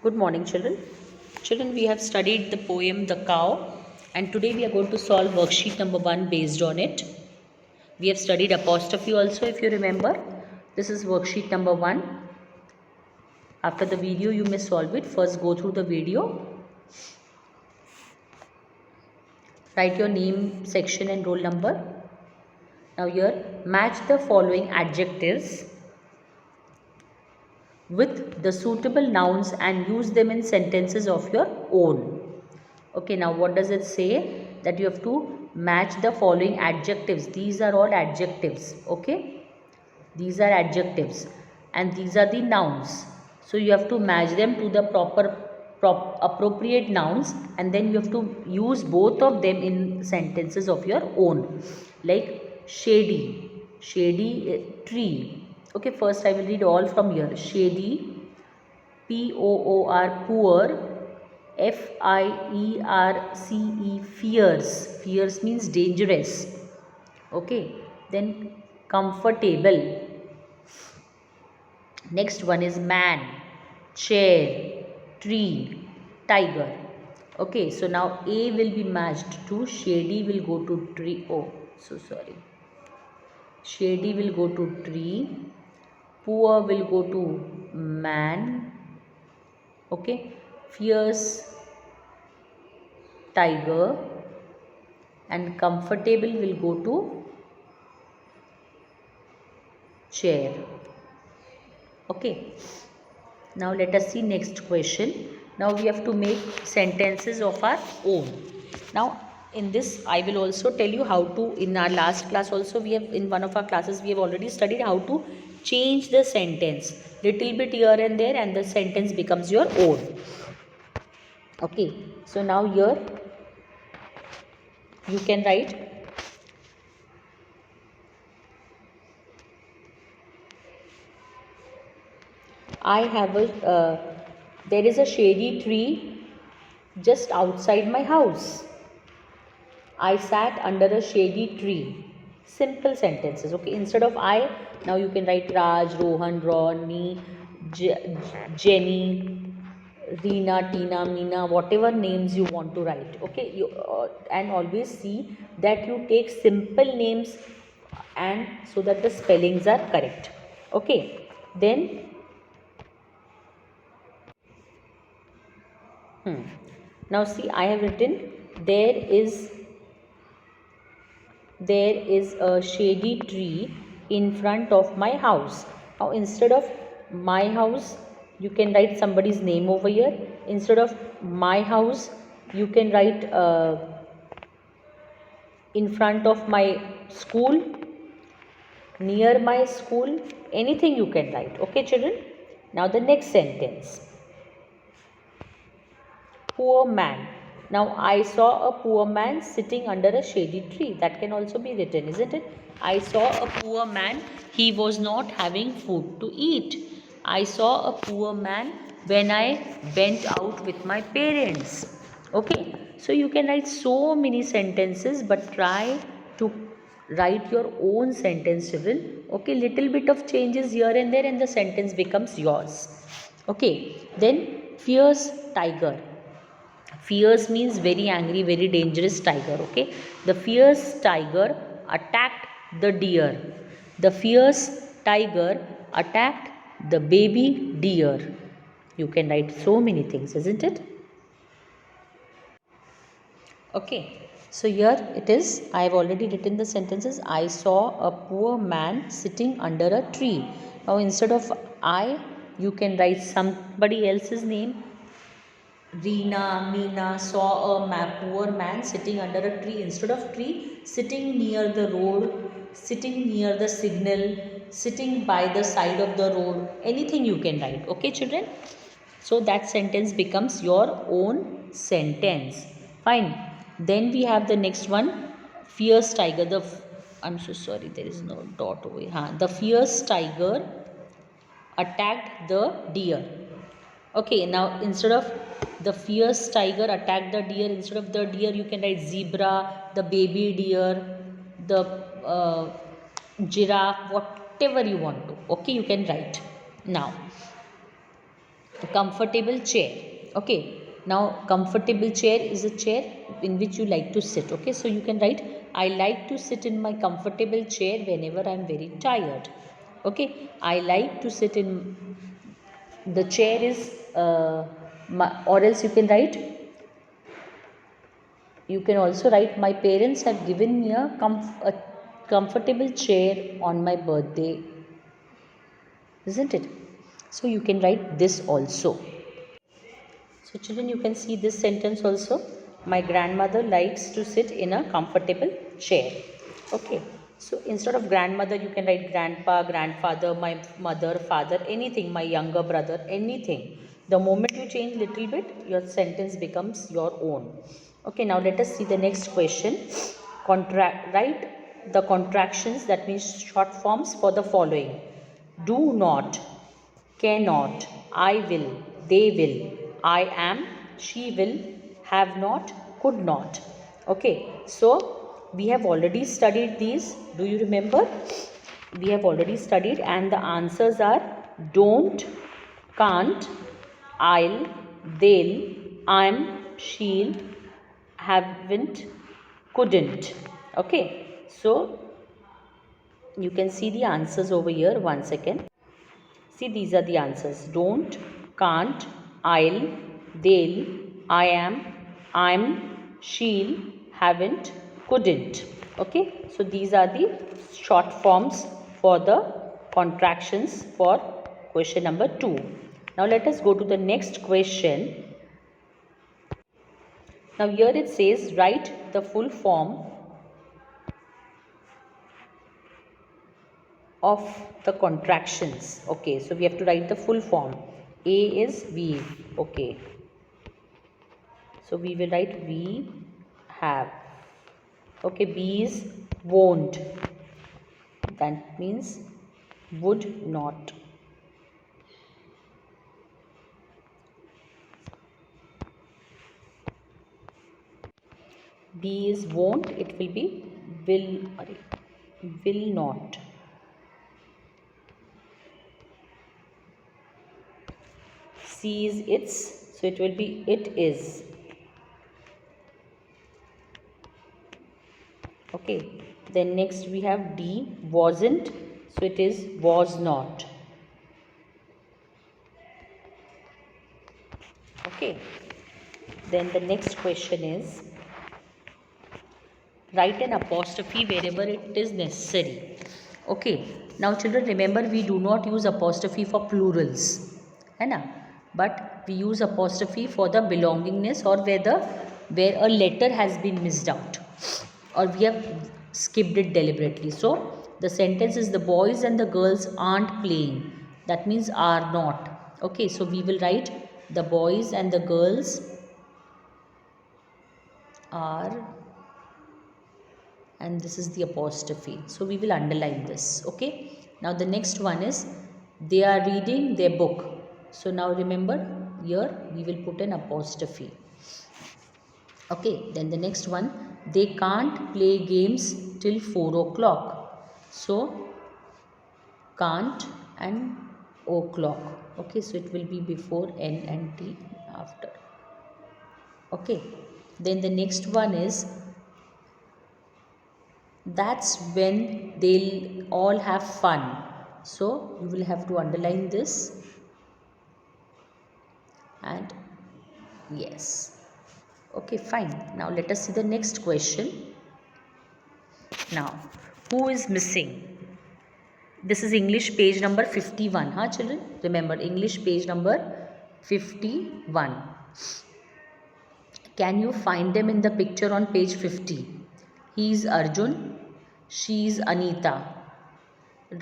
Good morning, children. Children, we have studied the poem The Cow, and today we are going to solve worksheet number 1 based on it. We have studied apostrophe also, if you remember. This is worksheet number 1. After the video, you may solve it. First, go through the video. Write your name, section, and roll number. Now, here, match the following adjectives with the suitable nouns and use them in sentences of your own. Okay, now what does it say? That you have to match the following adjectives. These are all adjectives. Okay, these are adjectives and these are the nouns. So you have to match them to the appropriate nouns, and then you have to use both of them in sentences of your own. Like shady tree. Okay, first I will read all from here. Shady, Poor, poor, Fierce, fierce. Fierce means dangerous. Okay. Then comfortable. Next one is man, chair, tree, tiger. Okay. So now A will be matched to shady will go to tree. Oh, so sorry. Shady will go to tree. Poor will go to man. Okay. Fierce, tiger, and comfortable will go to chair. Okay. Now let us see next question. Now we have to make sentences of our own. Now in this I will also tell you how to, in our last class also we have, in one of our classes we have already studied how to change the sentence little bit here and there, and the sentence becomes your own. Okay. So now here you can write, I have there is a shady tree just outside my house. I sat under a shady tree. Simple sentences. Okay, instead of I, now you can write Raj, Rohan, Ronnie, Jenny, Reena, Tina, Meena, whatever names you want to write. Okay, and always see that you take simple names and so that the spellings are correct. Okay, then now see, I have written there is a shady tree in front of my house. Now instead of my house, you can write somebody's name over here. Instead of my house, you can write in front of my school, near my school, anything you can write. Okay, children? Now the next sentence. Poor man. Now I saw a poor man sitting under a shady tree. That can also be written, isn't it? I saw a poor man. He was not having food to eat. I saw a poor man when I went out with my parents. Okay. So you can write so many sentences, but try to write your own sentence, children. Okay. Little bit of changes here and there and the sentence becomes yours. Okay. Then fierce tiger. Fierce means very angry, very dangerous tiger. Okay. The fierce tiger attacked the deer. The fierce tiger attacked the baby deer. You can write so many things, isn't it? Okay. So here it is. I have already written the sentences. I saw a poor man sitting under a tree. Now instead of I, you can write somebody else's name. Reena, Meena saw a poor man sitting under a tree. Instead of tree, sitting near the road, sitting near the signal, sitting by the side of the road. Anything you can write. Okay, children? So that sentence becomes your own sentence. Fine. Then we have the next one. Fierce tiger. I'm so sorry, there is no dot over here. The fierce tiger attacked the deer. Okay, now instead of the fierce tiger attacked the deer, instead of the deer you can write zebra, the baby deer, the giraffe, whatever you want to. Okay, you can write. Now, comfortable chair. Okay, now comfortable chair is a chair in which you like to sit. Okay, so you can write, I like to sit in my comfortable chair whenever I am very tired. Okay, I like to sit in the chair is or else you can write, you can also write, my parents have given me a comfortable chair on my birthday, isn't it? So you can write this also. So children, you can see this sentence also. My grandmother likes to sit in a comfortable chair. Okay. So instead of grandmother, you can write grandpa, grandfather, my mother, father, anything, my younger brother, anything. The moment you change little bit, your sentence becomes your own. Okay, now let us see the next question. Write the contractions, that means short forms for the following. Do not, cannot, I will, they will, I am, she will, have not, could not. Okay, so we have already studied these. Do you remember? We have already studied, and the answers are don't, can't, I'll, they'll, I'm, she'll, haven't, couldn't. Okay, so you can see the answers over here. One second. See, these are the answers. Don't, can't, I'll, they'll, I am, I'm, she'll, haven't, couldn't. Okay, so these are the short forms for the contractions for question number 2. Now let us go to the next question. Now here it says, write the full form of the contractions. Okay, so we have to write the full form. A is we. Okay, so we will write we have. Okay, B is won't, that means would not. B is won't, it will be will not. C is its, so it will be it is. Okay, then next we have D, wasn't, so it is was not. Okay, then the next question is, write an apostrophe wherever it is necessary. Okay, now children, remember, we do not use apostrophe for plurals, है ना? But we use apostrophe for the belongingness, or where a letter has been missed out, or we have skipped it deliberately. So the sentence is, the boys and the girls aren't playing, that means are not. Okay, so we will write, the boys and the girls are, and this is the apostrophe, so we will underline this. Okay, now the next one is, they are reading their book, so now remember, here we will put an apostrophe. Okay, then the next one, they can't play games till 4 o'clock, so can't and o'clock. Okay, so it will be before N and T, after. Okay, then the next one is, that's when they'll all have fun, so you will have to underline this, and yes. Okay, fine. Now let us see the next question. Now, who is missing? This is English page number 51, huh children? Remember, English page number 51. Can you find them in the picture on page 50? He is Arjun, she is Anita.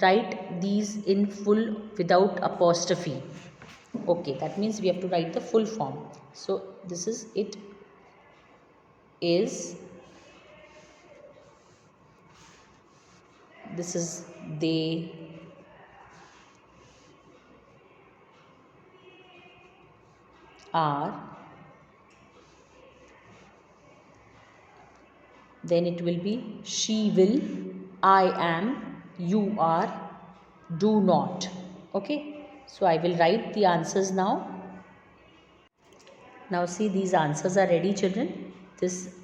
Write these in full without apostrophe. Okay, that means we have to write the full form. So this is, it is, this is they, are, then it will be she will, I am, you are, do not. Okay, so I will write the answers now. Now see, these answers are ready, children. This,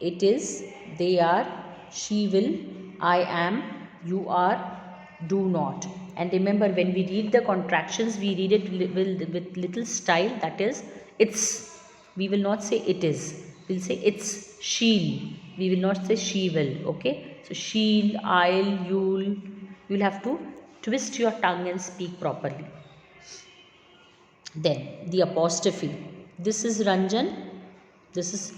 it is, they are, she will, I am, you are, do not. And remember, when we read the contractions, we read it with little style. That is, it's, we will not say it is, we'll say it's, she'll, we will not say she will. Okay, so she'll, I'll, you'll have to twist your tongue and speak properly. Then the apostrophe, this is Ranjan, this is,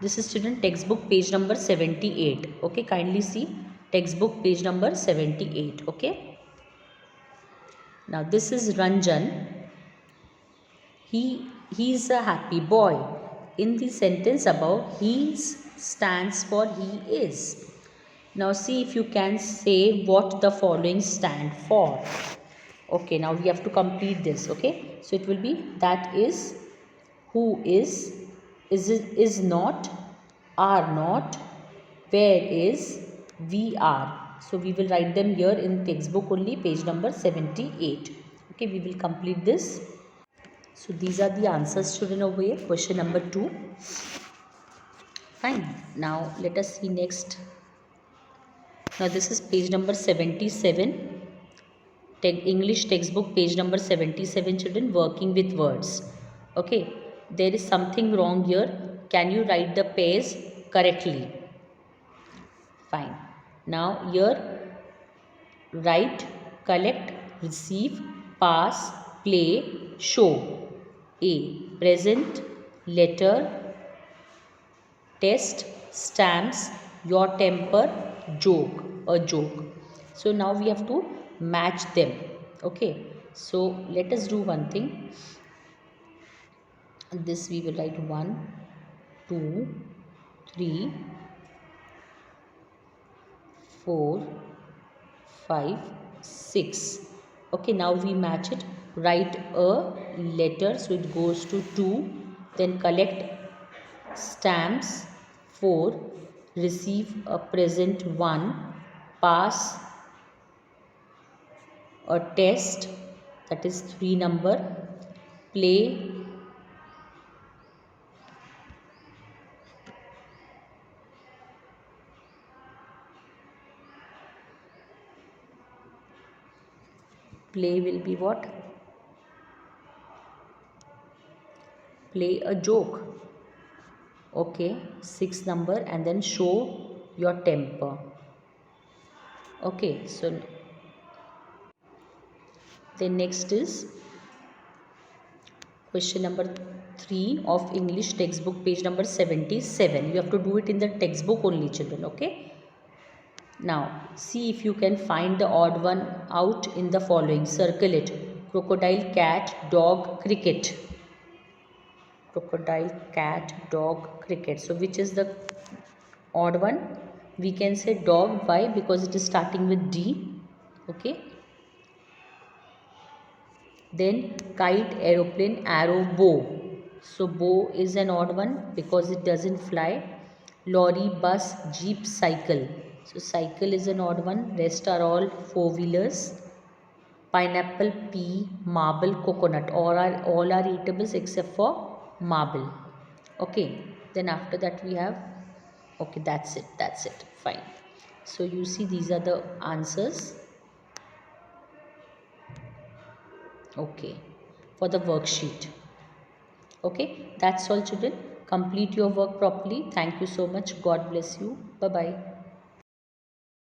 this is student textbook page number 78. Okay, kindly see textbook page number 78. Okay, now this is Ranjan, he's a happy boy. In the sentence above, he stands for he is. Now see if you can say what the following stand for. Okay, now we have to complete this. Okay, so it will be, that is, who is not, are not, where is, we are. So we will write them here in textbook only, page number 78. Okay, we will complete this. So these are the answers, student, over here. Question number 2. Fine. Now let us see next. Now this is page number 77. English textbook page number 77, children, working with words. Okay, there is something wrong here. Can you write the pairs correctly? Fine. Now here, write, collect, receive, pass, play, show. A, present, letter, test, stamps, your temper, joke, a joke. So now we have to match them. Okay, so let us do one thing. This we will write 1 2 3 4 5 6. Okay, now we match it. Write a letter, so it goes to 2. Then collect stamps 4, receive a present 1, pass a test, that is 3 number, play will be what? Play a joke. Okay, 6 number, and then show your temper. Okay, so then next is question number 3 of English textbook page number 77. You have to do it in the textbook only, children. Okay, now see if you can find the odd one out in the following. Circle it: crocodile, cat, dog, cricket. Crocodile, cat, dog, cricket. So which is the odd one? We can say dog. Why? Because it is starting with D. Okay, then kite, aeroplane, arrow, bow. So bow is an odd one because it doesn't fly. Lorry, bus, jeep, cycle. So cycle is an odd one. Rest are all four wheelers. Pineapple, pea, marble, coconut. All are eatables except for marble. Okay, then after that we have, okay, that's it. Fine. So you see, these are the answers. Okay, for the worksheet. Okay, that's all, children. Complete your work properly. Thank you so much. God bless you. Bye bye.